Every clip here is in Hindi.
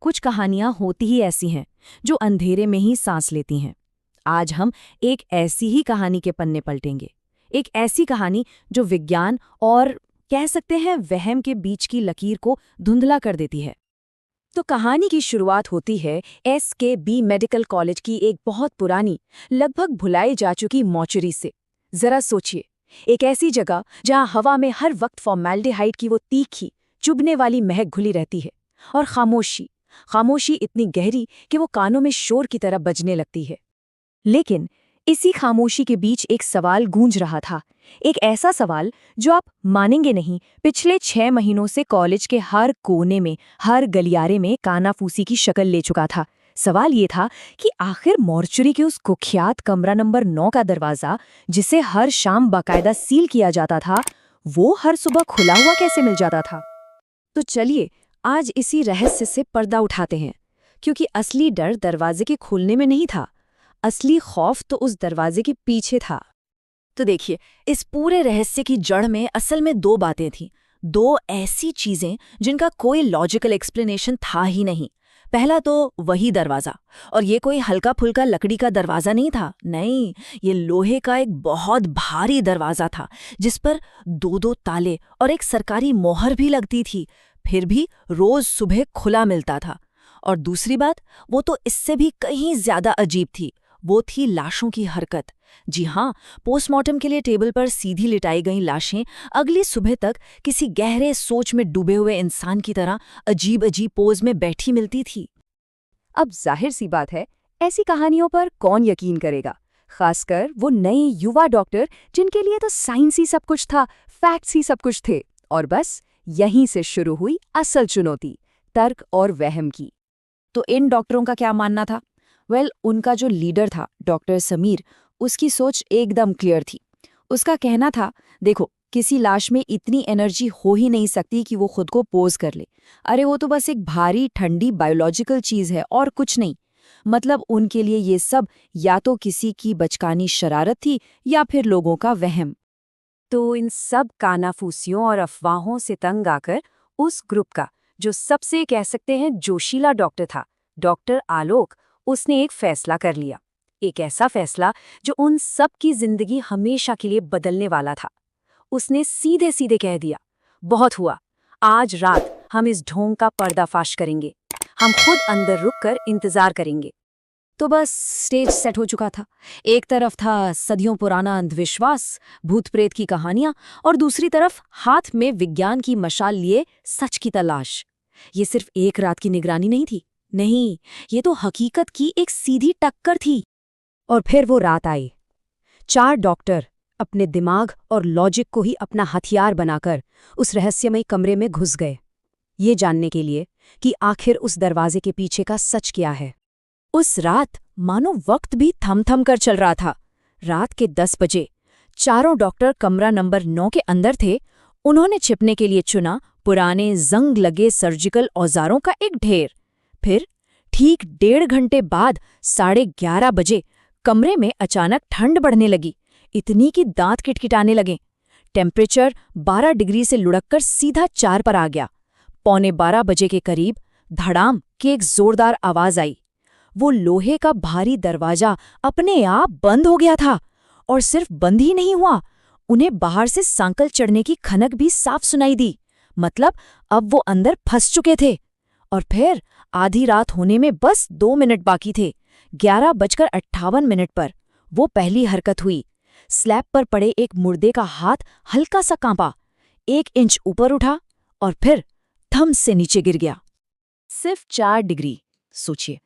कुछ कहानियां होती ही ऐसी हैं जो अंधेरे में ही सांस लेती हैं। आज हम एक ऐसी ही कहानी के पन्ने पलटेंगे। एक ऐसी कहानी जो विज्ञान और कह सकते हैं वहम के बीच की लकीर को धुंधला कर देती है। तो कहानी की शुरुआत होती है SKB मेडिकल कॉलेज की एक बहुत पुरानी, लगभग भुलाई जा चुकी मॉर्चरी से। जरा सोचिए, एक ऐसी जगह जहां हवा में हर वक्त फॉर्मेल्डिहाइड की वो तीखी, चुभने वाली महक घुली रहती है, और खामोशी इतनी गहरी कि वो कानों में शोर की तरह बजने लगती है। लेकिन इसी खामोशी के बीच एक सवाल गूंज रहा था, एक ऐसा सवाल जो आप मानेंगे नहीं, पिछले 6 महीनों से कॉलेज के हर कोने में, हर गलियारे में कानाफूसी की शक्ल ले चुका था। सवाल ये था कि आखिर मॉर्चरी के उस कुख्यात कमरा नंबर 9 का दरवाज़ा, जिसे हर शाम बाकायदा सील किया जाता था, वो हर सुबह खुला हुआ कैसे मिल जाता था। तो चलिए आज इसी रहस्य से पर्दा उठाते हैं, क्योंकि असली डर दरवाजे के खुलने में नहीं था, असली खौफ तो उस दरवाजे के पीछे था। तो देखिए, इस पूरे रहस्य की जड़ में असल में 2 बातें थीं, 2 ऐसी चीजें जिनका कोई लॉजिकल एक्सप्लेनेशन था ही नहीं। पहला तो वही दरवाजा, और ये कोई हल्का फुल्का लकड़ी का दरवाजा नहीं था, नहीं, ये लोहे का एक बहुत भारी दरवाजा था, जिस पर 2-2 ताले और एक सरकारी मोहर भी लगती थी, फिर भी रोज सुबह खुला मिलता था। और दूसरी बात, वो तो इससे भी कहीं ज्यादा अजीब थी, वो थी लाशों की हरकत। जी हाँ, पोस्टमार्टम के लिए टेबल पर सीधी लिटाई गई लाशें अगली सुबह तक किसी गहरे सोच में डूबे हुए इंसान की तरह अजीब अजीब पोज में बैठी मिलती थी। अब जाहिर सी बात है, ऐसी कहानियों पर कौन यकीन करेगा, खासकर वो नए युवा डॉक्टर जिनके लिए तो साइंस ही सब कुछ था, फैक्ट्स ही सब कुछ थे। और बस यहीं से शुरू हुई असल चुनौती, तर्क और वहम की। तो इन डॉक्टरों का क्या मानना था? उनका जो लीडर था, डॉक्टर समीर, उसकी सोच एकदम क्लियर थी। उसका कहना था, देखो, किसी लाश में इतनी एनर्जी हो ही नहीं सकती कि वो खुद को पोज कर ले। अरे वो तो बस एक भारी ठंडी बायोलॉजिकल चीज है और कुछ नहीं। मतलब उनके लिए ये सब या तो किसी की बचकानी शरारत थी या फिर लोगों का वहम। तो इन सब कानाफूसियों और अफवाहों से तंग आकर उस ग्रुप का जो सबसे कह सकते हैं जोशीला डॉक्टर था, डॉक्टर आलोक, उसने एक फैसला कर लिया। एक ऐसा फैसला जो उन सब की जिंदगी हमेशा के लिए बदलने वाला था। उसने सीधे सीधे कह दिया, बहुत हुआ, आज रात हम इस ढोंग का पर्दाफाश करेंगे। हम खुद अंदर रुककर इंतजार करेंगे। तो बस स्टेज सेट हो चुका था। एक तरफ था सदियों पुराना अंधविश्वास, भूत प्रेत की कहानियां, और दूसरी तरफ हाथ में विज्ञान की मशाल लिए सच की तलाश। ये सिर्फ एक रात की निगरानी नहीं थी, नहीं, ये तो हकीकत की एक सीधी टक्कर थी। और फिर वो रात आई। 4 डॉक्टर अपने दिमाग और लॉजिक को ही अपना हथियार बनाकर उस रहस्यमय कमरे में घुस गए, ये जानने के लिए कि आखिर उस दरवाजे के पीछे का सच क्या है। उस रात मानो वक्त भी थम कर चल रहा था। रात के 10 बजे 4 डॉक्टर कमरा नंबर 9 के अंदर थे। उन्होंने छिपने के लिए चुना पुराने जंग लगे सर्जिकल औजारों का एक ढेर। फिर ठीक 1.5 घंटे बाद 11:30 बजे कमरे में अचानक ठंड बढ़ने लगी, इतनी कि दांत किटकिटाने लगे। टेम्परेचर 12 डिग्री से लुढ़ककर सीधा 4 पर आ गया। 11:15 बजे के करीब धड़ाम की एक जोरदार आवाज आई। वो लोहे का भारी दरवाजा अपने आप बंद हो गया था, और सिर्फ बंद ही नहीं हुआ, उन्हें बाहर से सांकल चढ़ने की खनक भी साफ सुनाई दी। मतलब अब वो अंदर फंस चुके थे। और फिर आधी रात होने में बस 2 मिनट बाकी थे। 11:58 पर वो पहली हरकत हुई। स्लैब पर पड़े एक मुर्दे का हाथ हल्का सा कांपा, 1 इंच ऊपर उठा और फिर थम से नीचे गिर गया। सिर्फ 4 डिग्री। सोचिए,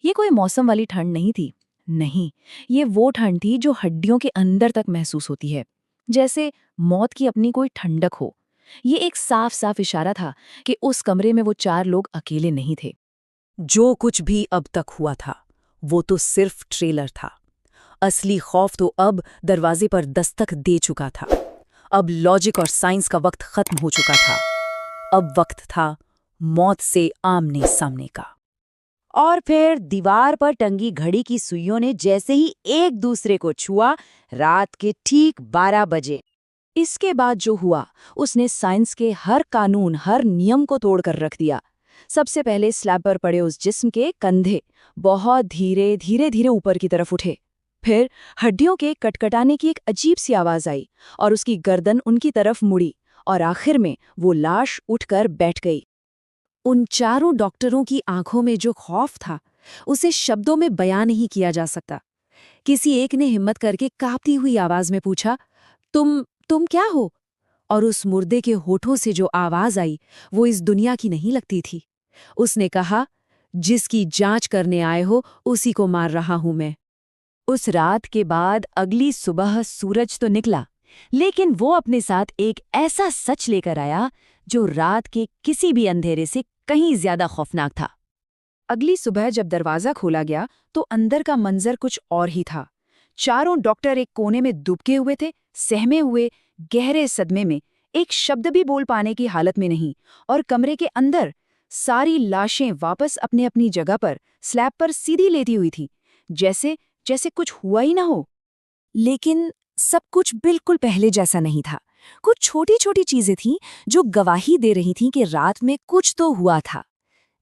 ये कोई मौसम वाली ठंड नहीं थी, नहीं, ये वो ठंड थी जो हड्डियों के अंदर तक महसूस होती है, जैसे मौत की अपनी कोई ठंडक हो। ये एक साफ साफ इशारा था कि उस कमरे में वो 4 लोग अकेले नहीं थे। जो कुछ भी अब तक हुआ था वो तो सिर्फ ट्रेलर था। असली खौफ तो अब दरवाजे पर दस्तक दे चुका था। अब लॉजिक और साइंस का वक्त खत्म हो चुका था। अब वक्त था मौत से आमने सामने का। और फिर दीवार पर टंगी घड़ी की सुइयों ने जैसे ही एक दूसरे को छुआ, रात के ठीक 12 बजे। इसके बाद जो हुआ उसने साइंस के हर कानून, हर नियम को तोड़कर रख दिया। सबसे पहले स्लैब पर पड़े उस जिस्म के कंधे बहुत धीरे धीरे धीरे ऊपर की तरफ उठे। फिर हड्डियों के कटकटाने की एक अजीब सी आवाज आई और उसकी गर्दन उनकी तरफ मुड़ी और आखिर में वो लाश उठकर बैठ गई। उन चारों डॉक्टरों की आंखों में जो खौफ था उसे शब्दों में बयां नहीं किया जा सकता। किसी एक ने हिम्मत करके कांपती हुई आवाज में पूछा, तुम क्या हो? और उस मुर्दे के होठों से जो आवाज आई वो इस दुनिया की नहीं लगती थी। उसने कहा, जिसकी जांच करने आए हो उसी को मार रहा हूं मैं। उस रात के बाद अगली सुबह सूरज तो निकला, लेकिन वो अपने साथ एक ऐसा सच लेकर आया जो रात के किसी भी अंधेरे से कहीं ज्यादा खौफनाक था। अगली सुबह जब दरवाजा खोला गया तो अंदर का मंजर कुछ और ही था। चारों डॉक्टर एक कोने में दुबके हुए थे, सहमे हुए, गहरे सदमे में, एक शब्द भी बोल पाने की हालत में नहीं। और कमरे के अंदर सारी लाशें वापस अपने अपनी जगह पर स्लैब पर सीधी लेटी हुई थी, जैसे जैसे कुछ हुआ ही ना हो। लेकिन सब कुछ बिल्कुल पहले जैसा नहीं था। कुछ छोटी छोटी चीजें थीं जो गवाही दे रही थीं कि रात में कुछ तो हुआ था।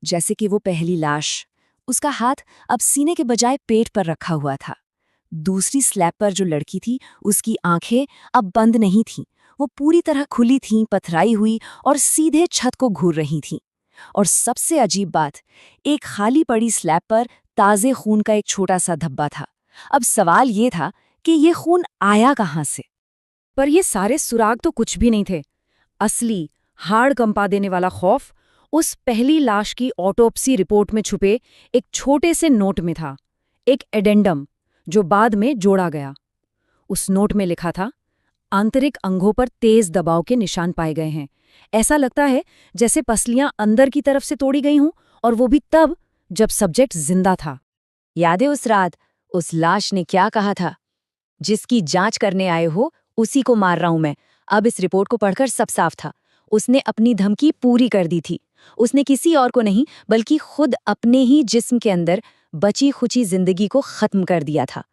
जैसे कि वो पहली लाश, उसका हाथ अब सीने के बजाय पेट पर रखा हुआ था। दूसरी स्लैब पर जो लड़की थी उसकी आंखें अब बंद नहीं थीं, वो पूरी तरह खुली थीं, पथराई हुई और सीधे छत को घूर रही थीं। और सबसे अजीब बात, एक खाली पड़ी स्लैब पर ताजे खून का एक छोटा सा धब्बा था। अब सवाल ये था कि ये खून आया कहाँ से? पर ये सारे सुराग तो कुछ भी नहीं थे। असली हाड़ कंपा देने वाला खौफ उस पहली लाश की ऑटोप्सी रिपोर्ट में छुपे एक छोटे से नोट में था, एक एडेंडम जो बाद में जोड़ा गया। उस नोट में लिखा था, आंतरिक अंगों पर तेज दबाव के निशान पाए गए हैं। ऐसा लगता है जैसे पसलियां अंदर की तरफ से तोड़ी गई हों, और वो भी तब जब सब्जेक्ट जिंदा था। याद है उस रात उस लाश ने क्या कहा था? जिसकी जांच करने आए हो उसी को मार रहा हूं मैं। अब इस रिपोर्ट को पढ़कर सब साफ था। उसने अपनी धमकी पूरी कर दी थी। उसने किसी और को नहीं बल्कि खुद अपने ही जिस्म के अंदर बची खुची जिंदगी को खत्म कर दिया था।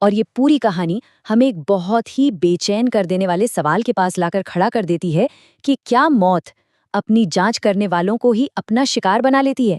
और ये पूरी कहानी हमें एक बहुत ही बेचैन कर देने वाले सवाल के पास लाकर खड़ा कर देती है कि क्या मौत अपनी जांच करने वालों को ही अपना शिकार बना लेती है?